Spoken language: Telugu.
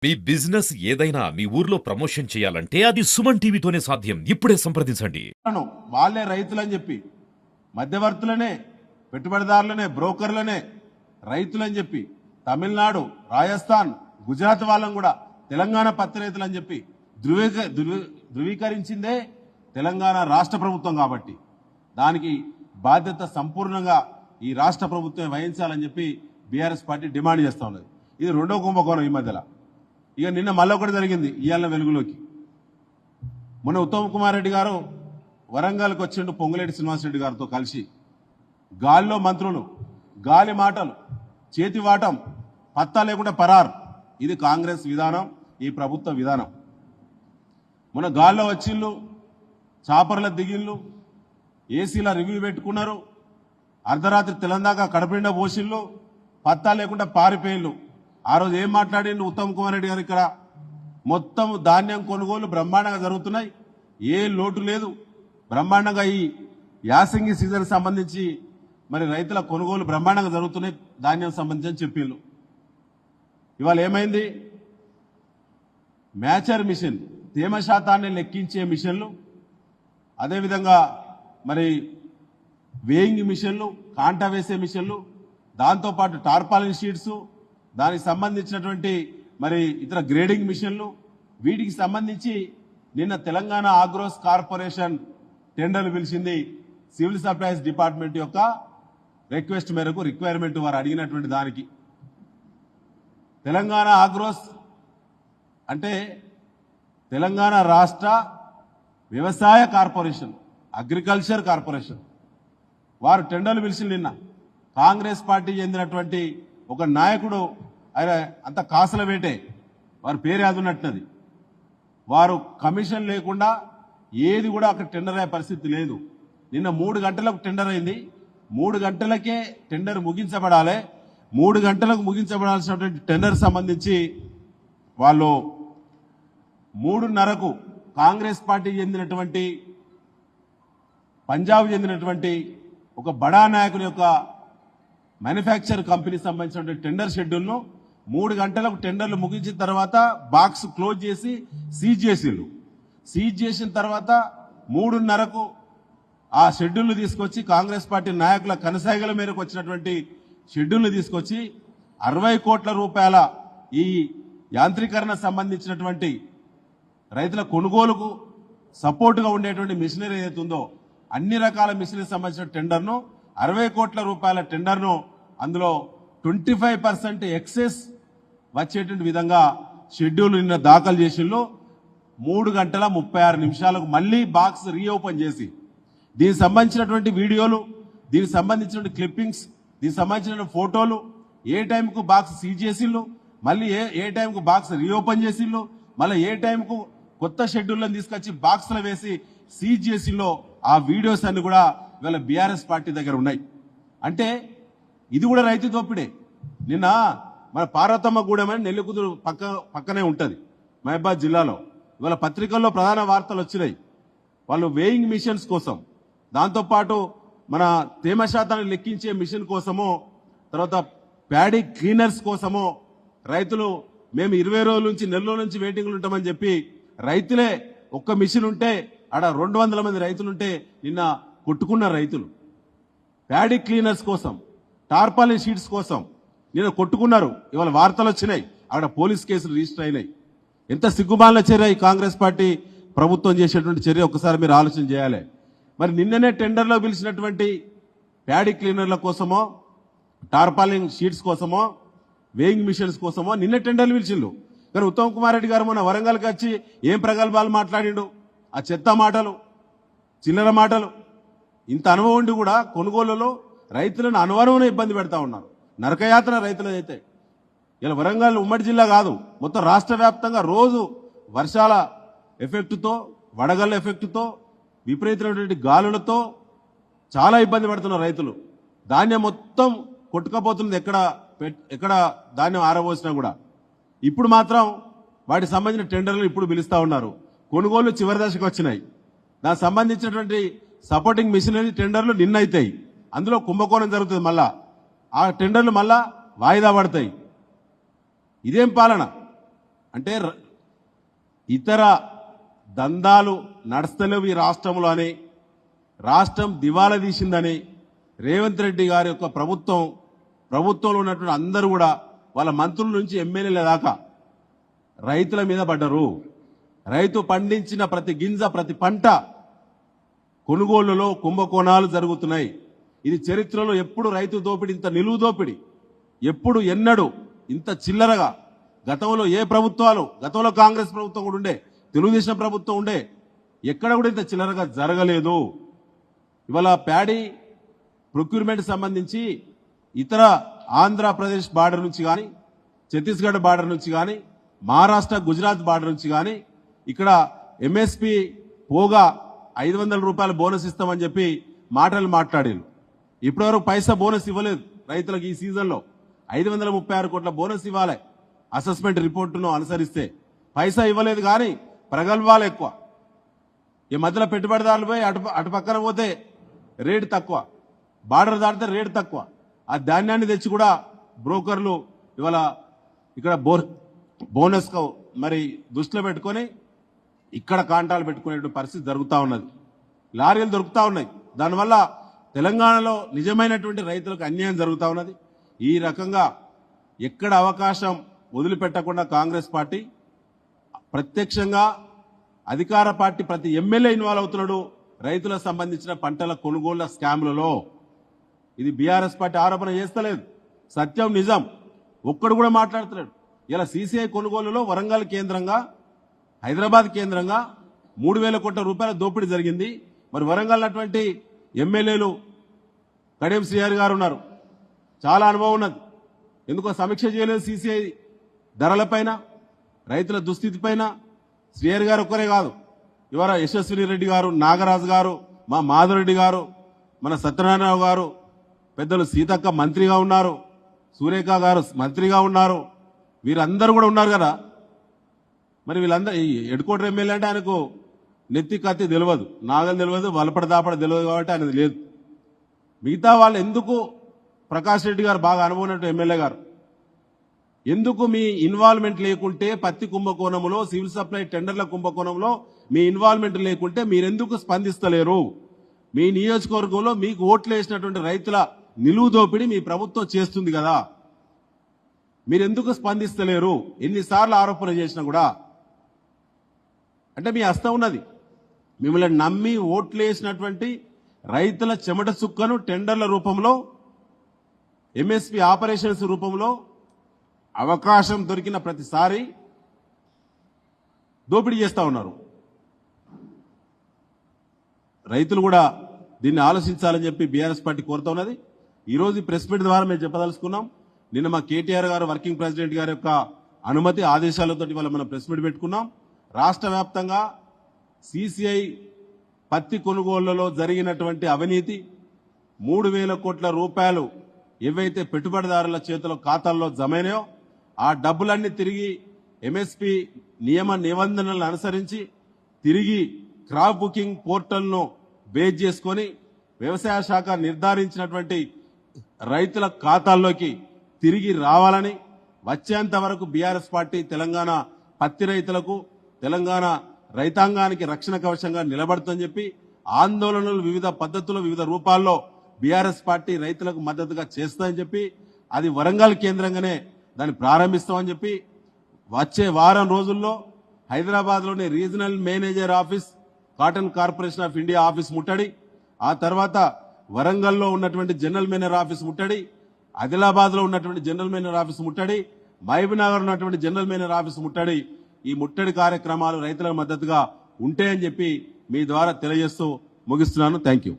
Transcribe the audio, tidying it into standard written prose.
మీ బిజినెస్ ఏదైనా మీ ఊర్లో ప్రమోషన్ చేయాలంటే అది సుమన్ టీవీతోనే సాధ్యం. ఇప్పుడే సంప్రదించండి. వాళ్ళే రైతులని చెప్పి మధ్యవర్తులనే పెట్టుబడిదారులనే బ్రోకర్లనే రైతులని చెప్పి తమిళనాడు రాజస్థాన్ గుజరాత్ వాళ్ళని కూడా తెలంగాణ పత్తి రైతులని చెప్పి ధృవీకరించిందే తెలంగాణ రాష్ట్ర ప్రభుత్వం కాబట్టి దానికి బాధ్యత సంపూర్ణంగా ఈ రాష్ట్ర ప్రభుత్వం వహించాలని చెప్పి బీఆర్ఎస్ పార్టీ డిమాండ్ చేస్తా ఉన్నది. ఇది రెండో కుంభకోణం ఈ మధ్యలో. ఇక నిన్న మళ్ళొకటి జరిగింది ఇవాళ వెలుగులోకి. మొన్న ఉత్తమ్ కుమార్ రెడ్డి గారు వరంగల్కి వచ్చిండు పొంగులేటి శ్రీనివాసరెడ్డి గారితో కలిసి. గాలిలో మంత్రులు, గాలి మాటలు, చేతివాటం, పత్తా లేకుండా పరార్. ఇది కాంగ్రెస్ విధానం, ఈ ప్రభుత్వ విధానం. మొన్న గాల్లో వచ్చిళ్ళు, చాపర్ల దిగిళ్ళు, ఏసీల రివ్యూ పెట్టుకున్నారు, అర్ధరాత్రి తెలంగాణ కడపిండ పోసిళ్ళు, పత్తా లేకుండా పారిపోయిళ్ళు. ఆ రోజు ఏం మాట్లాడిండు ఉత్తమ్ కుమార్ రెడ్డి గారు? ఇక్కడ మొత్తం ధాన్యం కొనుగోలు బ్రహ్మాండంగా జరుగుతున్నాయి, ఏ లోటు లేదు, బ్రహ్మాండంగా ఈ యాసంగి సీజన్ సంబంధించి మరి రైతుల కొనుగోలు బ్రహ్మాండంగా జరుగుతున్నాయి ధాన్యం సంబంధించి చెప్పిండ్రు. ఇవాళ ఏమైంది? మ్యాచర్ మిషన్, తేమ శాతాన్ని లెక్కించే మిషన్లు, అదేవిధంగా మరి వేయింగ్ మిషన్లు, కాంటా వేసే మిషన్లు, దాంతోపాటు టార్పాలిన్ షీట్స్, దానికి సంబంధించినటువంటి మరి ఇతర గ్రేడింగ్ మిషన్లు, వీటికి సంబంధించి నిన్న తెలంగాణ ఆగ్రోస్ కార్పొరేషన్ టెండర్లు పిలిచింది. సివిల్ సప్లైస్ డిపార్ట్మెంట్ యొక్క రిక్వెస్ట్ మేరకు, రిక్వైర్మెంట్ వారు అడిగినటువంటి దానికి. తెలంగాణ ఆగ్రోస్ అంటే తెలంగాణ రాష్ట్ర వ్యవసాయ కార్పొరేషన్, అగ్రికల్చర్ కార్పొరేషన్ వారు టెండర్లు పిలిచింది నిన్న. కాంగ్రెస్ పార్టీ చెందినటువంటి ఒక నాయకుడు, ఆయన అంత కాసల వేటే, వారి పేరు యాదున్నట్టున్నది, వారు కమిషన్ లేకుండా ఏది కూడా అక్కడ టెండర్ అయ్యే పరిస్థితి లేదు. నిన్న 3 గంటలకు టెండర్ అయింది, 3 గంటలకే టెండర్ ముగించబడాలి. 3 గంటలకు ముగించబడాల్సినటువంటి టెండర్ సంబంధించి వాళ్ళు 3:30కు కాంగ్రెస్ పార్టీ చెందినటువంటి, పంజాబ్ చెందినటువంటి ఒక బడా నాయకుని యొక్క మ్యానుఫ్యాక్చర్ కంపెనీ సంబంధించినటువంటి టెండర్ షెడ్యూల్ను 3 గంటలకు టెండర్లు ముగించిన తర్వాత బాక్స్ క్లోజ్ చేసి సీజ్ చేసిండ్రు. సీజ్ చేసిన తర్వాత 3:30కు ఆ షెడ్యూల్ను తీసుకొచ్చి, కాంగ్రెస్ పార్టీ నాయకుల కనసాగల మేరకు వచ్చినటువంటి షెడ్యూల్ను తీసుకొచ్చి 60 కోట్ల రూపాయల ఈ యాంత్రీకరణ సంబంధించినటువంటి రైతుల కొనుగోలుకు సపోర్టుగా ఉండేటువంటి మిషనరీ ఏదైతే ఉందో అన్ని రకాల మిషనరీ సంబంధించిన టెండర్ను, 60 కోట్ల రూపాయల టెండర్ను, అందులో 25% ఎక్సెస్ వచ్చేటువంటి విధంగా షెడ్యూల్ నిన్న దాఖలు చేసిళ్ళు. 3 గంటల 36 నిమిషాలకు మళ్లీ బాక్స్ రీఓపెన్ చేసి దీనికి సంబంధించినటువంటి వీడియోలు, దీనికి సంబంధించిన క్లిప్పింగ్స్, దీనికి సంబంధించిన ఫోటోలు, ఏ టైంకు బాక్స్ సీజ్ చేసిళ్ళు, మళ్ళీ ఏ టైంకు బాక్స్ రీఓపెన్ చేసిళ్ళు, మళ్ళీ ఏ టైంకు కొత్త షెడ్యూల్లను తీసుకొచ్చి బాక్స్లో వేసి సీజ్ చేసిల్లో, ఆ వీడియోస్ అన్ని కూడా ఇవాళ బీఆర్ఎస్ పార్టీ దగ్గర ఉన్నాయి. అంటే ఇది కూడా రైతు దోపిడే. నిన్న మన పార్వతమ్మ గూడెం అని నెల్లికుదురు పక్కనే ఉంటుంది మహబాద్ జిల్లాలో. ఇవాళ పత్రికల్లో ప్రధాన వార్తలు వచ్చినాయి. వాళ్ళు వేయింగ్ మిషన్స్ కోసం, దాంతోపాటు మన తేమ శాతాన్ని లెక్కించే మిషన్ కోసమో, తర్వాత ప్యాడీ క్లీనర్స్ కోసమో రైతులు మేము 20 రోజుల నుంచి, నెల రోజుల నుంచి వెయిటింగ్లు ఉంటామని చెప్పి రైతులే ఒక్క మిషన్ ఉంటే ఆడ 200 మంది రైతులుంటే నిన్న కొట్టుకున్న రైతులు. ప్యాడీ క్లీనర్స్ కోసం, టార్పాలిన్ షీట్స్ కోసం నిన్న కొట్టుకున్నారు. ఇవాళ వార్తలు వచ్చినాయి, అక్కడ పోలీస్ కేసులు రిజిస్టర్ అయినాయి. ఎంత సిగ్గుమాలిన చర్య ఈ కాంగ్రెస్ పార్టీ ప్రభుత్వం చేసేటువంటి చర్య ఒకసారి మీరు ఆలోచన చేయాలి. మరి నిన్ననే టెండర్లో పిలిచినటువంటి ప్యాడీ క్లీనర్ల కోసమో, టార్పాలిన్ షీట్స్ కోసమో, వేయింగ్ మిషన్స్ కోసమో నిన్న టెండర్లు పిలిచిండు. కానీ ఉత్తమ్ కుమార్ రెడ్డి గారు మొన్న వరంగల్కి వచ్చి ఏం ప్రగల్భాలు మాట్లాడిండు? ఆ చెత్త మాటలు, చిల్లర మాటలు. ఇంత అనుభవం ఉండి కూడా కొనుగోలులో రైతులను అనువరమైన ఇబ్బంది పెడతా ఉన్నారు. నరకయాత్ర రైతులదైతే. ఇలా వరంగల్ ఉమ్మడి జిల్లా కాదు, మొత్తం రాష్ట్ర వ్యాప్తంగా రోజు వర్షాల ఎఫెక్టుతో, వడగళ్ళ ఎఫెక్టుతో, విపరీతమైనటువంటి గాలులతో చాలా ఇబ్బంది పడుతున్నారు రైతులు. ధాన్యం మొత్తం కొట్టుకపోతుంది, ఎక్కడ ధాన్యం ఆరబోసినా కూడా. ఇప్పుడు మాత్రం వాటికి సంబంధించిన టెండర్లు ఇప్పుడు పిలుస్తూ ఉన్నారు. కొనుగోలు చివరి దశకు వచ్చినాయి. దానికి సంబంధించినటువంటి సపోర్టింగ్ మిషనరీ టెండర్లు నిన్న అవుతాయి. అందులో కుంభకోణం జరుగుతుంది. మళ్ళా ఆ టెండర్లు మళ్ళా వాయిదా పడతాయి. ఇదేం పాలన? అంటే ఇతర దందాలు నడుస్తలేవు ఈ రాష్ట్రంలో అని, రాష్ట్రం దివాలా తీసిందని రేవంత్ రెడ్డి గారి యొక్క ప్రభుత్వంలో ఉన్నటువంటి అందరూ కూడా వాళ్ళ మంత్రుల నుంచి ఎమ్మెల్యేల దాకా రైతుల మీద పడ్డరు. రైతు పండించిన ప్రతి గింజ ప్రతి పంట కొనుగోళ్లలో కుంభకోణాలు జరుగుతున్నాయి. ఇది చరిత్రలో ఎప్పుడు రైతు దోపిడీ, ఇంత నిలువు దోపిడీ ఎప్పుడు ఎన్నడూ ఇంత చిల్లరగా గతంలో ఏ ప్రభుత్వాలు, గతంలో కాంగ్రెస్ ప్రభుత్వం కూడా ఉండే, తెలుగుదేశం ప్రభుత్వం ఉండే, ఎక్కడ కూడా ఇంత చిల్లరగా జరగలేదు. ఇవాళ ప్యాడీ ప్రొక్యూర్మెంట్ సంబంధించి ఇతర ఆంధ్రప్రదేశ్ బార్డర్ నుంచి కానీ, ఛత్తీస్గఢ్ బార్డర్ నుంచి కానీ, మహారాష్ట్ర గుజరాత్ బార్డర్ నుంచి కానీ ఇక్కడ ఎంఎస్పి పోగా 500 రూపాయల బోనస్ ఇస్తామని చెప్పి మాటలు మాట్లాడారు. ఇప్పటివరకు పైసా బోనస్ ఇవ్వలేదు రైతులకు. ఈ సీజన్లో 536 కోట్ల బోనస్ ఇవ్వాలి అసెస్మెంట్ రిపోర్టును అనుసరిస్తే, పైసా ఇవ్వలేదు. కానీ ప్రగల్భాలు ఎక్కువ. ఈ మధ్యలో పెట్టుబడిదారులు పోయి అటు పక్కన పోతే రేటు తక్కువ, బార్డర్ దాటితే రేటు తక్కువ. ఆ ధాన్యాన్ని తెచ్చి కూడా బ్రోకర్లు ఇవాళ ఇక్కడ బోనస్ మరి దృష్టిలో పెట్టుకొని ఇక్కడ కాంటాలు పెట్టుకునే పరిస్థితి జరుగుతూ ఉన్నది. లారీలు దొరుకుతా ఉన్నాయి. దానివల్ల తెలంగాణలో నిజమైనటువంటి రైతులకు అన్యాయం జరుగుతూ ఉన్నది. ఈ రకంగా ఎక్కడ అవకాశం వదిలిపెట్టకుండా కాంగ్రెస్ పార్టీ ప్రత్యక్షంగా అధికార పార్టీ ప్రతి ఎమ్మెల్యే ఇన్వాల్వ్ అవుతున్నాడు రైతులకు సంబంధించిన పంటల కొనుగోళ్ల స్కామ్లలో. ఇది బీఆర్ఎస్ పార్టీ ఆరోపణ చేస్తలేదు, సత్యం నిజం. ఒక్కడు కూడా మాట్లాడుతున్నాడు. ఇలా సీసీఐ కొనుగోలులో వరంగల్ కేంద్రంగా, హైదరాబాద్ కేంద్రంగా 3,000 కోట్ల రూపాయల దోపిడీ జరిగింది. మరి వరంగల్ అటువంటి ఎమ్మెల్యేలు కడియం శ్రీహరి గారు ఉన్నారు, చాలా అనుభవం ఉన్నది. ఎందుకో సమీక్ష చేయలేదు సీసీఐ ధరలపైన, రైతుల దుస్థితి పైన. శ్రీహరి గారు ఒక్కరే కాదు, ఇవాళ యశస్విని రెడ్డి గారు, నాగరాజు గారు, మా మాధవరెడ్డి గారు, మన సత్యనారాయణరావు గారు, పెద్దలు సీతక్క మంత్రిగా ఉన్నారు, సురేఖ గారు మంత్రిగా ఉన్నారు, వీరందరూ కూడా ఉన్నారు కదా. మరి వీళ్ళందరూ ఎడ్కోటర్ ఎమ్మెల్యే అంటే ఆయనకు నెత్తి కత్తి తెలియదు, నాగలు తెలియదు, వలపడ దాపడ తెలియదు కాబట్టి ఆయనది లేదు. మిగతా వాళ్ళు ఎందుకు, ప్రకాష్ రెడ్డి గారు బాగా అనుభవం ఎమ్మెల్యే గారు, ఎందుకు మీ ఇన్వాల్వ్మెంట్ లేకుంటే పత్తి కుంభకోణంలో, సివిల్ సప్లై టెండర్ల కుంభకోణంలో మీ ఇన్వాల్వ్మెంట్ లేకుంటే మీరెందుకు స్పందిస్తలేరు? మీ నియోజకవర్గంలో మీకు ఓట్లు వేసినటువంటి రైతుల నిలువు దోపిడీ మీ ప్రభుత్వం చేస్తుంది కదా, మీరెందుకు స్పందిస్తలేరు? ఎన్నిసార్లు ఆరోపణ చేసినా కూడా. అంటే మీ హస్తం ఉన్నది. మిమ్మల్ని నమ్మి ఓట్లు వేసినటువంటి రైతుల చెమట చుక్కను టెండర్ల రూపంలో, ఎంఎస్పి ఆపరేషన్స్ రూపంలో అవకాశం దొరికిన ప్రతిసారి దోపిడీ చేస్తా ఉన్నారు. రైతులు కూడా దీన్ని ఆలోచించాలని చెప్పి బీఆర్ఎస్ పార్టీ కోరుతా ఉన్నది. ఈరోజు ప్రెస్ మీట్ ద్వారా మేము చెప్పదలుచుకున్నాం. నిన్న మా కేటీఆర్ గారు, వర్కింగ్ ప్రెసిడెంట్ గారి యొక్క అనుమతి ఆదేశాలతో ఇవాళ మనం ప్రెస్ మీట్ పెట్టుకున్నాం. రాష్ట్ర వ్యాప్తంగా సీసీఐ పత్తి కొనుగోళ్లలో జరిగినటువంటి అవినీతి 3,000 కోట్ల రూపాయలు ఏవైతే పెట్టుబడిదారుల చేతిలో ఖాతాల్లో జమైనాయో ఆ డబ్బులన్నీ తిరిగి ఎంఎస్పి నియమ నిబంధనలను అనుసరించి తిరిగి క్రాప్ బుకింగ్ పోర్టల్ను బేస్ చేసుకొని వ్యవసాయ శాఖ నిర్ధారించినటువంటి రైతుల ఖాతాల్లోకి తిరిగి రావాలని, వచ్చేంత వరకు బీఆర్ఎస్ పార్టీ తెలంగాణ పత్తి రైతులకు, తెలంగాణ రైతాంగానికి రక్షణ కవచంగా నిలబడుతుందని చెప్పి ఆందోళనలు వివిధ పద్ధతుల్లో, వివిధ రూపాల్లో బీఆర్ఎస్ పార్టీ రైతులకు మద్దతుగా చేస్తుందని చెప్పి, అది వరంగల్ కేంద్రంగానే దాన్ని ప్రారంభిస్తామని చెప్పి, వచ్చే వారం రోజుల్లో హైదరాబాద్లోని regional manager office, cotton corporation of India office ముట్టడి, ఆ తర్వాత వరంగల్లో ఉన్నటువంటి జనరల్ మేనేజర్ ఆఫీస్ ముట్టడి, ఆదిలాబాద్లో ఉన్నటువంటి జనరల్ మేనేజర్ ఆఫీస్ ముట్టడి, మహబూబ్నగర్ ఉన్నటువంటి జనరల్ మేనేజర్ ఆఫీస్ ముట్టడి, ఈ ముట్టడి కార్యక్రమాలు రైతులకు మద్దతుగా ఉంటాయని చెప్పి మీ ద్వారా తెలియజేస్తూ ముగిస్తున్నాను. Thank you.